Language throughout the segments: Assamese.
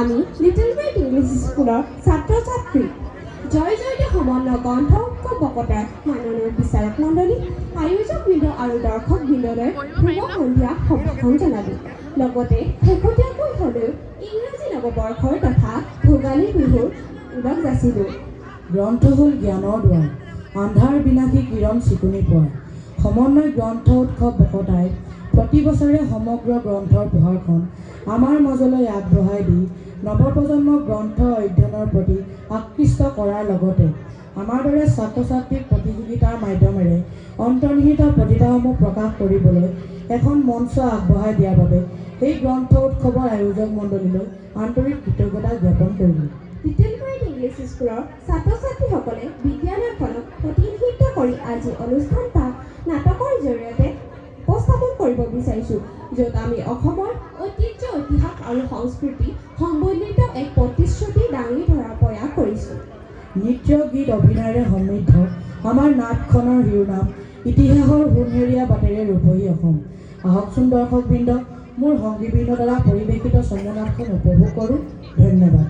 আমি লিটল ব্ৰেড ইংলিছ স্কুলৰ ছাত্ৰ ছাত্ৰী জয় জয়তে সমন্বয় গ্ৰন্থ উৎসৱ বকতাৰ মাননীয় বিচাৰক মণ্ডলী আয়োজকবৃন্দ আৰু দৰ্শকবৃন্দলৈ শুভ সন্ধিয়া সম্ভাষণ জনালোঁ। লগতে শেহতীয়াকৈ হ'লেও ইংৰাজী নৱবৰ্ষৰ তথা ভোগালী বিহুৰ ওলগ যাচিলোঁ। গ্ৰন্থ হ'ল জ্ঞানৰ দুৱাৰ, আন্ধাৰ বিনাশী কিৰণ চিকুনি পোৱা। সমন্বয় গ্ৰন্থ উৎসৱ বকতাই প্ৰতি বছৰে সমগ্ৰ গ্ৰন্থৰ পোহৰখন আমাৰ মাজলৈ আগবঢ়াই দি নৱপ্ৰজন্মক গ্ৰন্থ অধ্যয়নৰ প্ৰতি আকৃষ্ট কৰাৰ লগতে আমাৰ দৰে ছাত্ৰ ছাত্ৰীক প্ৰতিযোগিতাৰ মাধ্যমেৰে অন্তৰ্নিহিত প্ৰতিভাসমূহ প্ৰকাশ কৰিবলৈ এখন মঞ্চ আগবঢ়াই দিয়াৰ বাবে এই গ্ৰন্থ উৎসৱৰ আয়োজক মণ্ডলীলৈ আন্তৰিক কৃতজ্ঞতা জ্ঞাপন কৰিলোঁ। লিটল ব্ৰেড ইংলিছ স্কুলৰ ছাত্ৰ ছাত্ৰীসকলে বিদ্যালয়খনক প্ৰতিনিধিত্ব কৰি আজি অনুষ্ঠান পাঠ নাটকৰ জৰিয়তে উপস্থাপন কৰিব বিচাৰিছোঁ, য'ত আমি অসমৰ ঐতিহ্য ইতিহাস আৰু সংস্কৃতি সম্বন্ধিত এক প্ৰতিশ্ৰুতি দাঙি ধৰাৰ প্ৰয়াস কৰিছোঁ। নৃত্য গীত অভিনয়েৰে সমৃদ্ধ আমাৰ নাটখনৰ শিৰোনাম ইতিহাসৰ সোণেৰীয়া বাটেৰে ৰূপহী অসম। আহকচোন দৰ্শকবৃন্দ, মোৰ সংগীবৃন্দৰ দ্বাৰা পৰিৱেশিত চমু নাটখন উপভোগ কৰোঁ। ধন্যবাদ।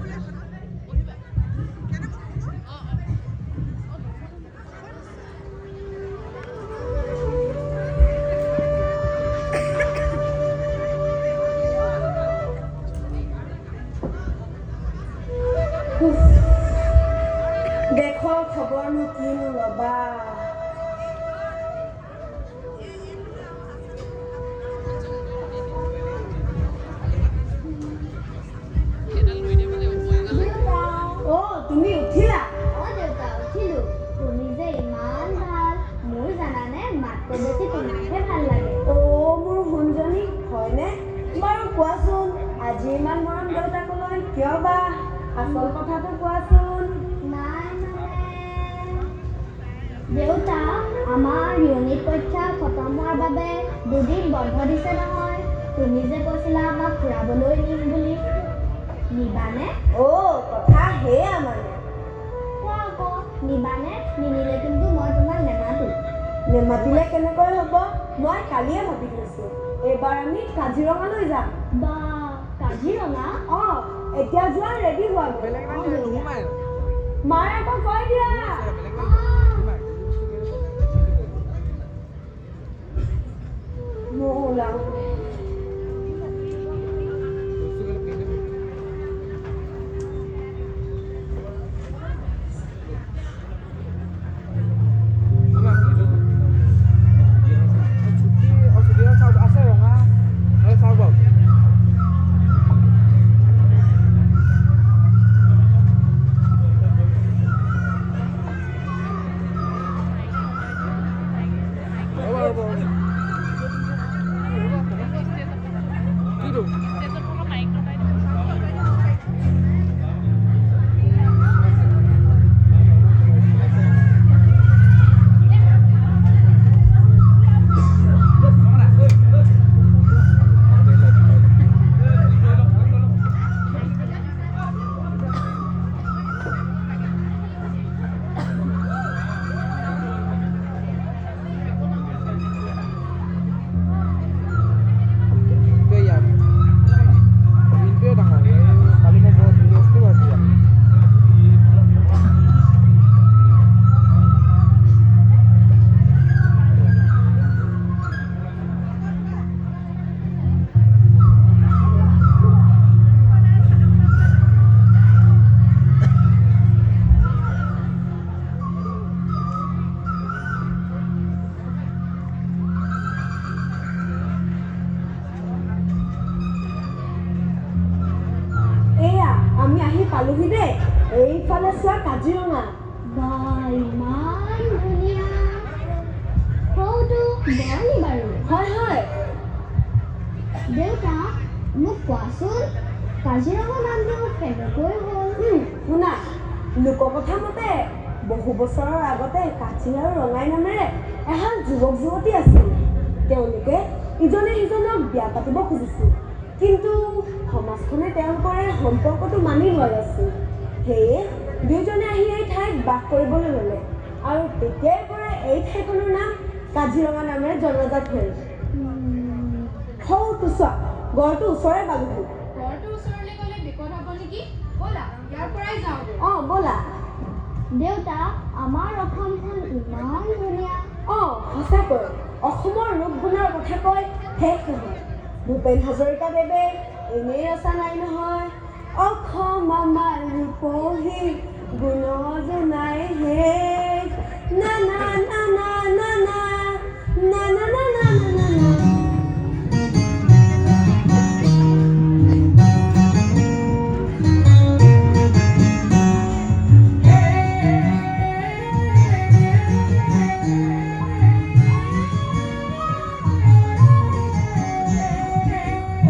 দেশৰ খবৰনো কিনো ল'বা। তুমি উঠিলা? দেউতা উঠিলো। তুমি যে ইমান ভাল, মোৰ জানানে মাতকৈ বেছি তোমাকহে ভাল লাগে। মোৰ সোণজনী হয়নে? বাৰু কোৱাচোন, আজি ইমান মৰম দেউতাকলৈ কিয় বা? আচল কথাটো কোৱাচোন। নাই দেউতা, আমাৰ ইউনিট পৰীক্ষা খতম হোৱাৰ বাবে দুদিন বন্ধ দিছে নহয়। তুমি যে কৈছিলা আমাক ফুৰাবলৈ নিম বুলি, নিবানে? কথা সেয়া মানে। কোৱা আকৌ, নিবানে? নিনিলে কিন্তু মই তোমাক নেমাতো। নেমাতিলে কেনেকৈ হ'ব? মই কালিয়ে ভাবি থৈছোঁ, এইবাৰ আমি কাজিৰঙালৈ যাম। বা, কাজিৰঙা? এতিয়া যোৱা ৰেডি হোৱা। মাৰ আকৌ কৈ দিয়া। ময়ো ওলাওঁ। আমি আহি পালোহি দেই। এইফালে চোৱা কাজিৰঙা। বা, ইমান ধুনীয়া। সৌটো বৰনি বাৰু? হয়। দেউতা, মোক কোৱাচোন, কাজিৰঙা নামটো কেনেকৈ হ'ল? শুনা, লোককথা মতে বহু বছৰৰ আগতে কাজি আৰু ৰঙাই নামেৰে এহাল যুৱক যুৱতী আছিল। তেওঁলোকে ইজনে সিজনক বিয়া পাতিব খুজিছিল, কিন্তু সমাজখনে তেওঁলোকৰ সম্পৰ্কটো মানি লোৱা নাছিল। সেয়ে দুয়োজনে আহি এই ঠাইত বাস কৰিবলৈ ল'লে আৰু তেতিয়াৰ পৰা এই ঠাইখনৰ নাম কাজিৰঙা নামেৰে জনাজাত হ'ল। সৌটো চোৱা, গড়টো ওচৰে পালোহি। গড়টোৰ ওচৰলৈ গ'লে বিপদ হ'ব নেকি? ব'লা ইয়াৰ পৰাই যাওঁ। অঁ ব'লা। দেউতা, আমাৰ অসমখন ইমান ধুনীয়া। অঁ সঁচাকৈ অসমৰ ৰূপ গুণৰ কথা কৈ শেষ নহয়। ভূপেন হাজৰিকাদেৱে এনেই ৰচা নাই নহয়, অসম আমাৰ ৰূপহী গুণ যে নাই শেষ, না না না না না না না না না না না না।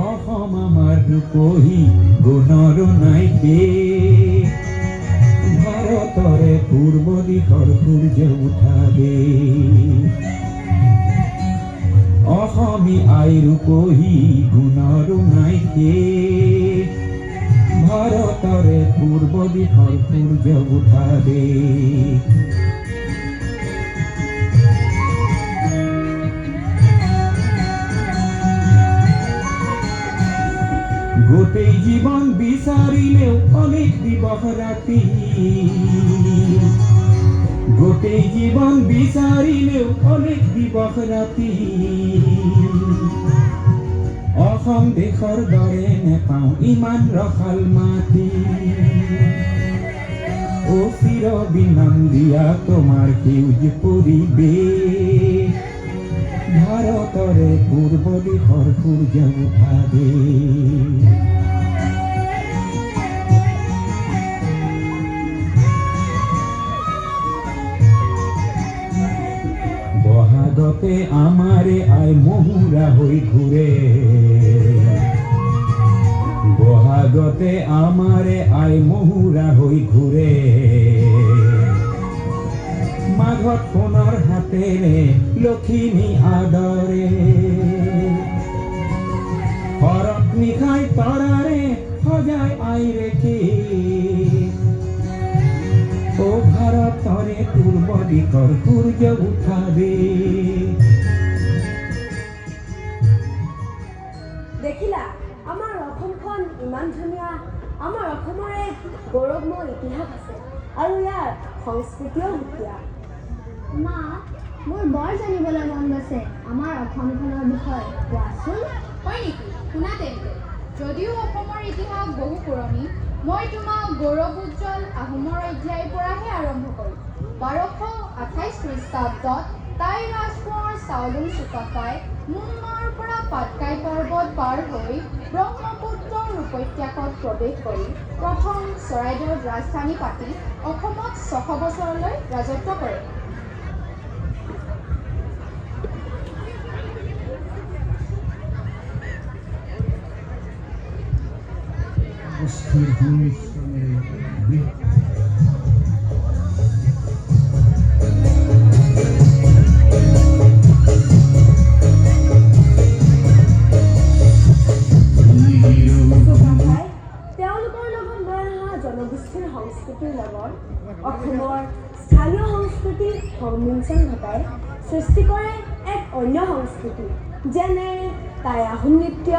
অসম আমাৰ ৰূপহী গুণৰ নাই শেষ, ভাৰতৰে পূৰ্ব দিশৰ সূৰ্য উঠা দেশ। অসমী আই ৰূপহী গুণৰ নাই শেষ, ভাৰতৰে পূৰ্ব দিশৰ সূৰ্য উঠা দেশ। গোটেই জীৱন বিচাৰিলেও অনেক দিৱস ৰাতি, গোটেই জীৱন বিচাৰিলেও অনেক দিৱস ৰাতি, অসম দেশৰ দৰে নেপাওঁ ইমান ৰসাল মাটি। ও চিৰ বিনন্দীয়া তোমাৰ সেউজ পৰিৱেশ, ভাৰতৰে পূৰ্ব দিশৰ সূৰ্য উঠা দেশ। বহাগতে আমাৰে আই মহুৰা হৈ ঘূৰে, বহাগতে আমাৰে আই মহুৰা হৈ ঘূৰে, মাঘত সোণৰ হাতেৰে লখিমী আদৰে, শৰত নিশাই তৰাৰে সজাই আই ৰেখে, ও ভাৰতৰে পূৰ্ব দিশৰ সূৰ্য উঠা দেশ। দেখিলা আমাৰ অসমখন ইমান ধুনীয়া, আমাৰ অসমৰ এক গৌৰৱময় ইতিহাস আছে আৰু ইয়াৰ সংস্কৃতিও সুকীয়া। মা, মোৰ বৰ জানিবলৈ মন গৈছে আমাৰ অসমখনৰ বিষয়ে। কোৱাচোন। হয় নেকি? শুনা তেন্তে। যদিও অসমৰ ইতিহাস বহু পুৰণি, মই তোমাক গৌৰৱ উজ্জ্বল আহোমৰ অধ্যায়ৰ পৰাহে আৰম্ভ কৰিম। 1228 খ্ৰীষ্টাব্দত টাই ৰাজকোঁৱৰ চাওলুং চুকাফাই মুম্বাইৰ পৰা পাটকাই পৰ্বত পাৰ হৈ ব্ৰহ্মপুত্ৰৰ উপত্যকাত প্ৰৱেশ কৰি প্ৰথম চৰাইদেউত ৰাজধানী পাতি অসমত 600 বছৰলৈ ৰাজত্ব কৰে। অস্থিৰ সংমিশ্ৰণেৰে চুকাফাই তেওঁলোকৰ লগত লৈ অহা জনগোষ্ঠীৰ সংস্কৃতিৰ লগত অসমৰ স্থানীয় সংস্কৃতিৰ সংমিশ্ৰণ ঘটাই সৃষ্টি কৰে এক অন্য সংস্কৃতি, যেনে টাই আহোম নৃত্য,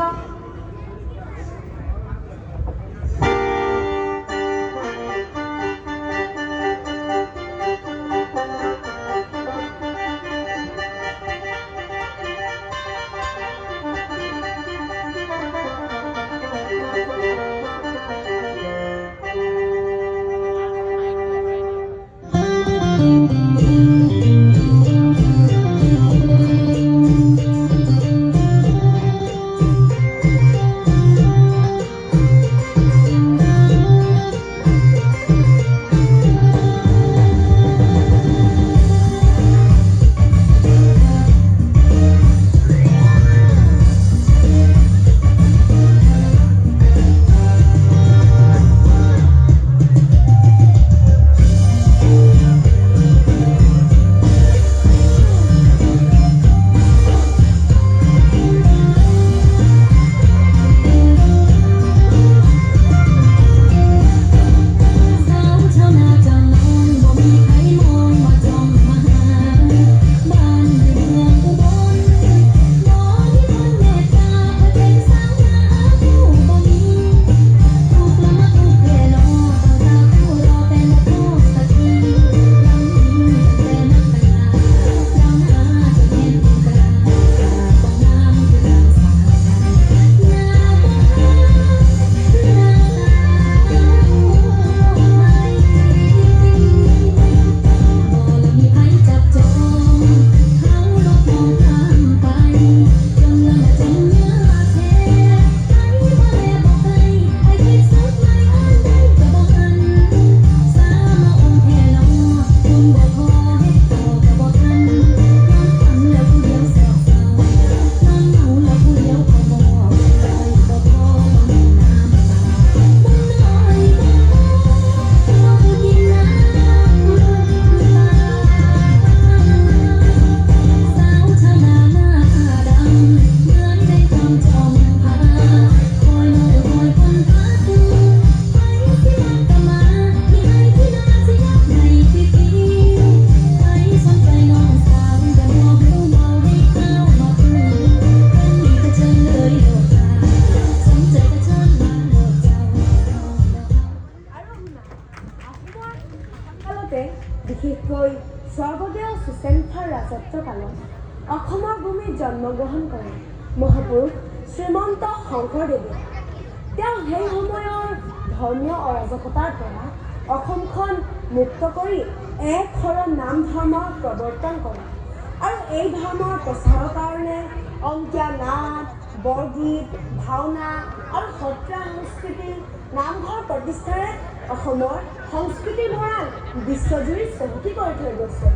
বিশেষকৈ স্বৰ্গদেউ সুচেন্দ্ৰৰ ৰাজত্বকালত অসমৰ ভূমিত জন্মগ্ৰহণ কৰে মহাপুৰুষ শ্ৰীমন্ত শংকৰদেৱে। তেওঁ সেই সময়ৰ ধৰ্মীয় অৰাজকতাৰ পৰা অসমখন মুক্ত কৰি এক শৰণ নাম ধৰ্ম প্ৰৱৰ্তন কৰে আৰু এই ধৰ্মৰ প্ৰচাৰৰ কাৰণে অংকীয়া নাট, বৰগীত, ভাওনা আৰু সত্ৰীয়া সংস্কৃতি, নামঘৰ প্ৰতিষ্ঠাৰে অসমৰ সংস্কৃতিৰ ভঁৰাল বিশ্বজুৰি চহকী কৰি থৈ গৈছে।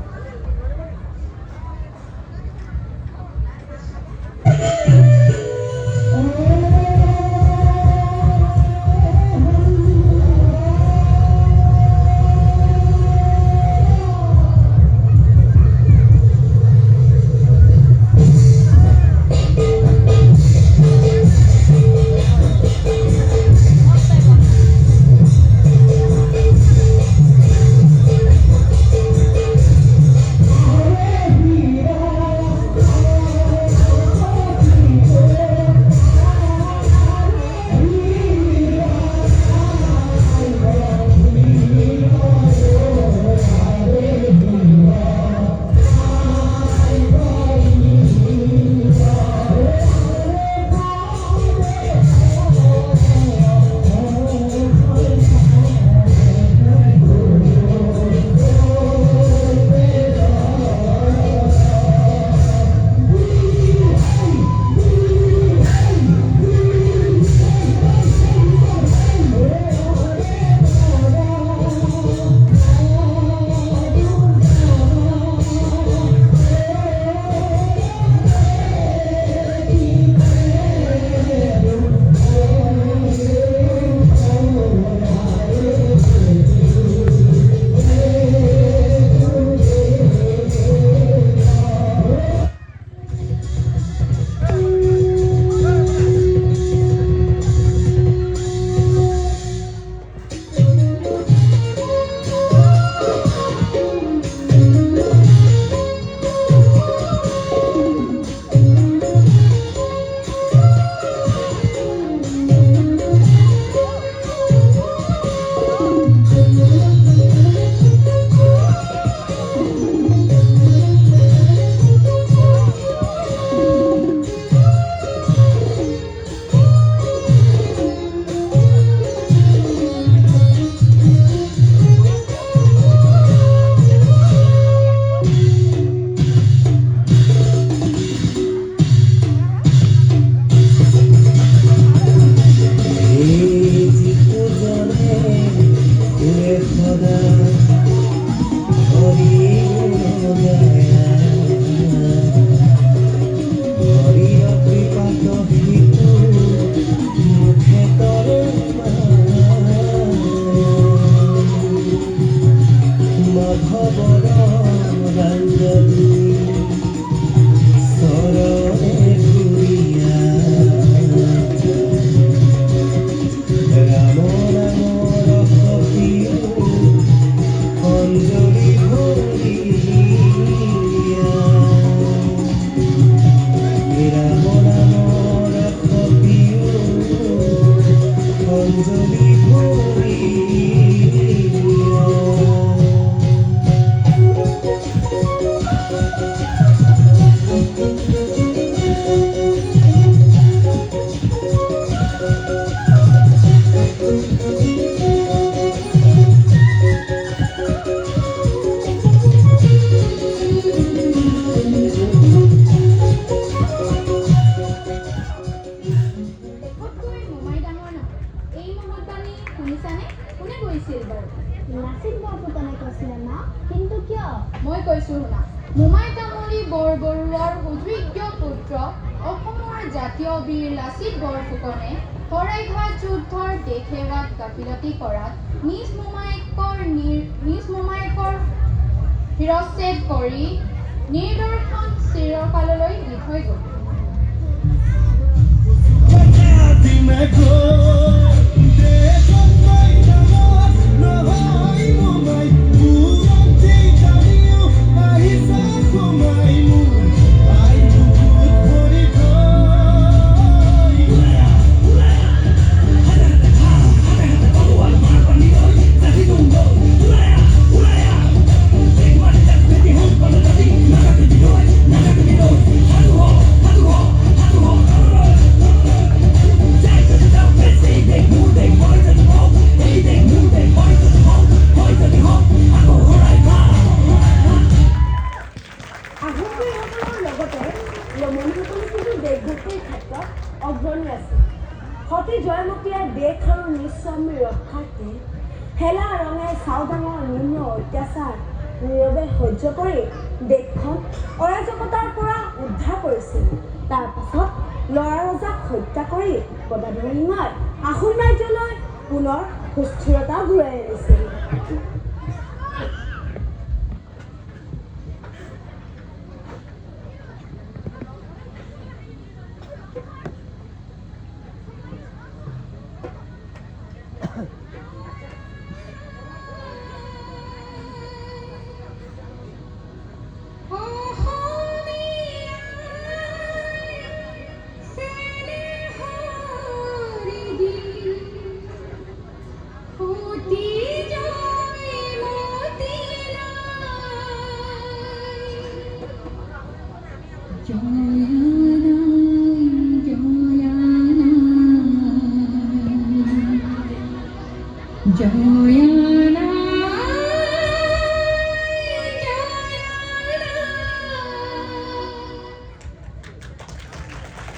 মই কৈছোঁ শুনা। মোমাই তামুলী বৰবৰুৱাৰ সুযোগ্য পুত্ৰ অসমৰ জাতীয় বীৰ লাচিত বৰফুকনে শৰাইঘাট যুদ্ধৰ দেশ সেৱাত গাফিলতি কৰাত নিজ মোমায়েকৰ শিৰচ্ছেদ কৰি নিৰ্দৰ্শন চিৰকাললৈ দি থৈ গ'ল। থাকে। হেলা ৰঙে চাওদাঙৰ নিম্ন অত্যাচাৰ নীৰৱে সহ্য কৰি দেশখন অৰাজকতাৰ পৰা উদ্ধাৰ কৰিছিল। তাৰ পাছত ল'ৰা ৰজাক হত্যা কৰি গদাধৰ সিংহই আহোম ৰাজ্যলৈ পুনৰ সুস্থিৰতা ঘূৰাই আনিছিল।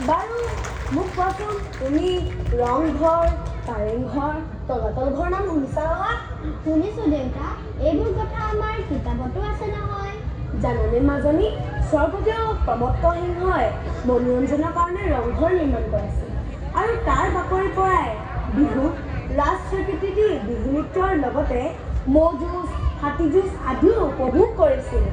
বাৰু মোক কোৱাচোন, তুমি ৰংঘৰ, কাৰেংঘৰ, তলাতল ঘৰ নাম শুনিছা নহয়? শুনিছোঁ দেউতা, এইবোৰ কথা আমাৰ কিতাপতো আছে নহয়। জানানে মাজনী, স্বৰ্গদেউ প্ৰমত্ত সিংহই মনোৰঞ্জনৰ কাৰণে ৰংঘৰ নিৰ্মাণ কৰাইছিল আৰু তাৰ বাকৰিৰ পৰাই বিহু ৰাজ স্বীকৃতি দি বিহু নৃত্যৰ লগতে ম'হ যুঁজ, হাতী যুঁজ আদিও উপভোগ কৰিছিল।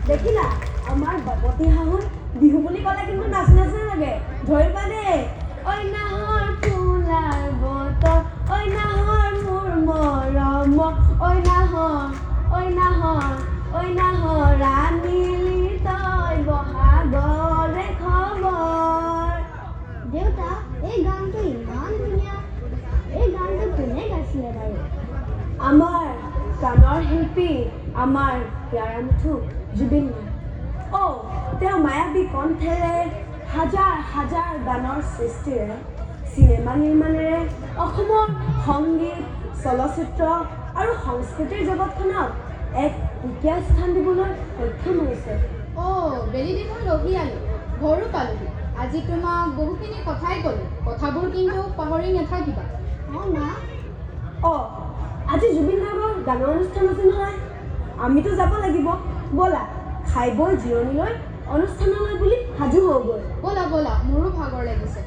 দেখিলা আমাৰ বাপতি সাহোন বিহু বুলি ক'লে কিন্তু নাচ নাচ লাগে। ধৰিবা দেই, ঐ নাহৰ ফুলাৰ বতৰ, ঐ নাহৰ মোৰ মৰম, ঐ নাহৰ ঐ নাহৰা নীলি তই বহাগৰে খবৰ। দেউতা, এই গানটো ইমান ধুনীয়া। এই গানটো কোনে গাইছিলে বাৰু? আমাৰ গানৰ শিল্পী আমাৰ হিয়াৰ মুথু জুবিন দা। তেওঁ মায়াবী কণ্ঠেৰে হাজাৰ হাজাৰ গানৰ সৃষ্টিৰে চিনেমা নিৰ্মাণেৰে অসমৰ সংগীত চলচ্চিত্ৰ আৰু সংস্কৃতিৰ জগতখনক এক সুকীয়া স্থান দিবলৈ সক্ষম হৈছে। বেলি দেখোন ৰহিয়ালো, ঘৰো পালোহি। আজি তোমাক বহুখিনি কথাই ক'লো, কথাবোৰ কিন্তু পাহৰি নাথাকিবা। মা, আজি জুবিন গাৰ্গৰ গানৰ অনুষ্ঠান আছে নহয়, আমিতো যাব লাগিব। ব'লা খাই বৈ জিৰণি লৈ অনুষ্ঠানলৈ বুলি সাজু হওঁগৈ। ব'লা ব'লা, মোৰো ভাগৰ লাগিছে।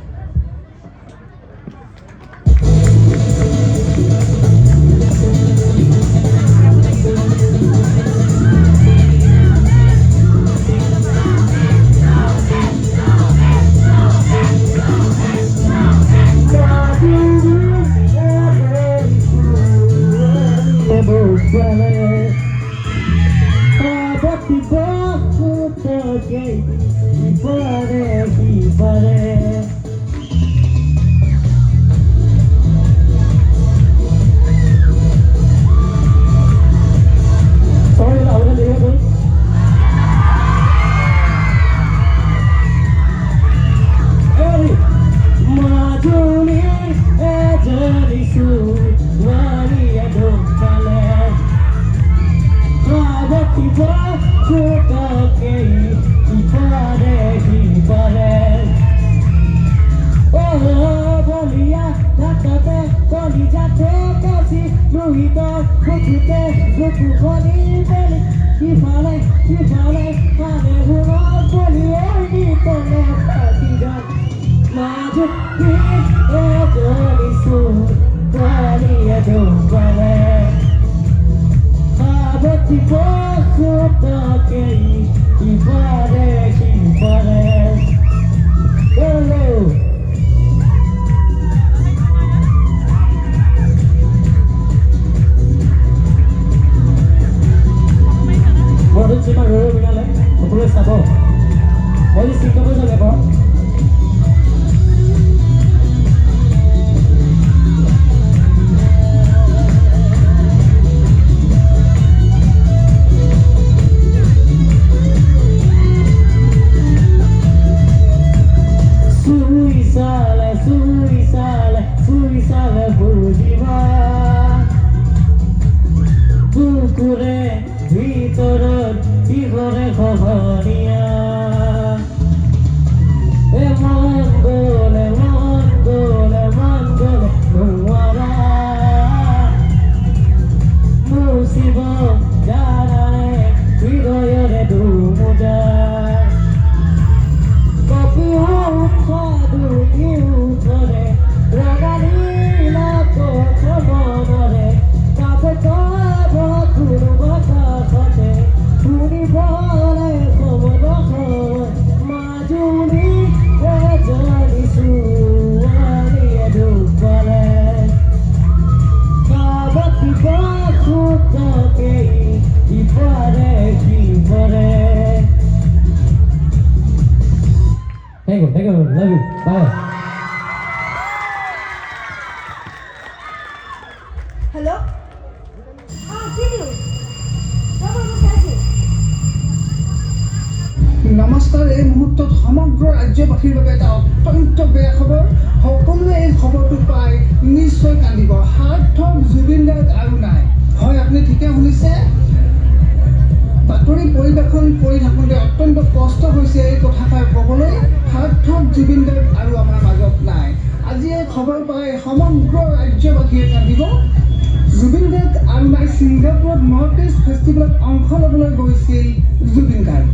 Thank you, love you, bye. Hello', কি নিউজ? চাইছোঁ। নমস্কাৰ। এই মুহূৰ্তত সমগ্ৰ ৰাজ্যবাসীৰ বাবে এটা অত্যন্ত বেয়া খবৰ। সকলোৱে এই খবৰটো পাই নিশ্চয় কান্দিব। সাৰ্থক জুবিন গাৰ্গ আৰু নাই। হয়, আপুনি ঠিকে শুনিছে। বাতৰি পৰিৱেশন কৰি থাকোঁতে অত্যন্ত কষ্ট হৈছে এই কথাষাৰ ক'বলৈ। সাৰ্থক জুবিন গাৰ্গ আৰু আমাৰ মাজত নাই। আজি এই খবৰ পাই সমগ্ৰ ৰাজ্যবাসীয়ে কান্দিব। জুবিন গাৰ্গ আৰু নাই। ছিংগাপুৰত নৰ্থ ইষ্ট ফেষ্টিভেলত অংশ ল'বলৈ গৈছিল জুবিন গাৰ্গ।